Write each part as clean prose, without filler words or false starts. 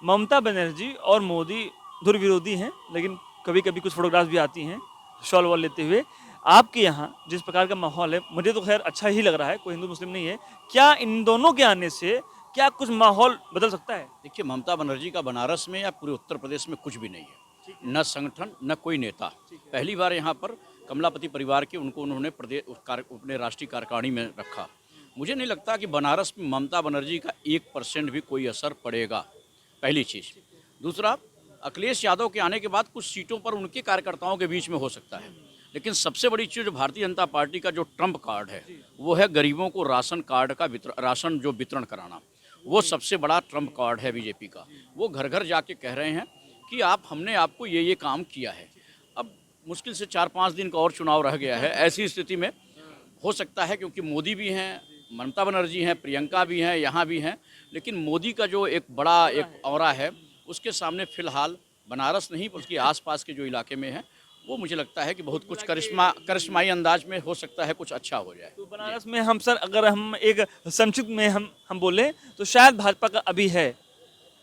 ममता बनर्जी और मोदी धुर विरोधी हैं, लेकिन कभी कभी कुछ फोटोग्राफ्स भी आती हैं शॉल वॉल लेते हुए। आपके यहाँ जिस प्रकार का माहौल है, मुझे तो खैर अच्छा ही लग रहा है, कोई हिंदू मुस्लिम नहीं है। क्या इन दोनों के आने से क्या कुछ माहौल बदल सकता है? देखिए, ममता बनर्जी का बनारस में या पूरे उत्तर प्रदेश में कुछ भी नहीं है, न संगठन न कोई नेता। पहली बार यहाँ पर कमलापति परिवार के उनको उन्होंने अपने राष्ट्रीय कार्यकारिणी में रखा। मुझे नहीं लगता कि बनारस में ममता बनर्जी का 1% भी कोई असर पड़ेगा, पहली चीज़। दूसरा, अखिलेश यादव के आने के बाद कुछ सीटों पर उनके कार्यकर्ताओं के बीच में हो सकता है, लेकिन सबसे बड़ी चीज़ जो भारतीय जनता पार्टी का जो ट्रम्प कार्ड है वो है गरीबों को राशन कार्ड का राशन जो वितरण कराना। वो सबसे बड़ा ट्रम्प कार्ड है बीजेपी का। वो घर घर जाके कह रहे हैं कि हमने आपको ये काम किया है। अब मुश्किल से 4-5 दिन का और चुनाव रह गया है। ऐसी स्थिति में हो सकता है, क्योंकि मोदी भी हैं, ममता बनर्जी हैं, प्रियंका भी हैं, यहाँ भी हैं, लेकिन मोदी का जो एक बड़ा एक ऑरा है उसके सामने फ़िलहाल बनारस नहीं उसके आसपास के जो इलाके में है, वो मुझे लगता है कि बहुत कुछ करिश्माई अंदाज में हो सकता है कुछ अच्छा हो जाए। तो बनारस में हम सर, अगर हम एक संक्षिप्त में हम बोले तो शायद भाजपा का अभी है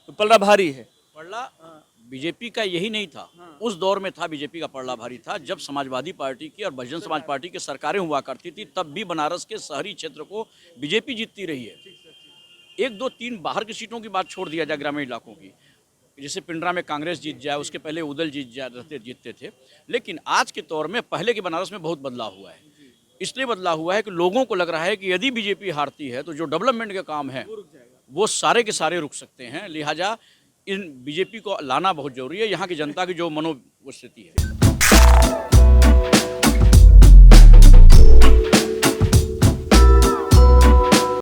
तो पलड़ा भारी है। पड़ला बीजेपी का यही नहीं था, उस दौर में था बीजेपी का पड़ला भारी था जब समाजवादी पार्टी की और बहुजन समाज पार्टी की सरकारें हुआ करती थी, तब भी बनारस के शहरी क्षेत्र को बीजेपी जीतती रही है। 1, 2, 3 बाहर की सीटों की बात छोड़ दिया जाए, ग्रामीण इलाकों की, जैसे पिंडरा में कांग्रेस जीत जाए, उसके पहले उदल जीतते थे। लेकिन आज के दौर में पहले के बनारस में बहुत बदलाव हुआ है। इसलिए बदलाव हुआ है कि लोगों को लग रहा है कि यदि बीजेपी हारती है तो जो डेवलपमेंट के काम है वो सारे के सारे रुक सकते हैं। लिहाजा इन बीजेपी को लाना बहुत जरूरी है, यहाँ की जनता की जो मनोस्थिति है।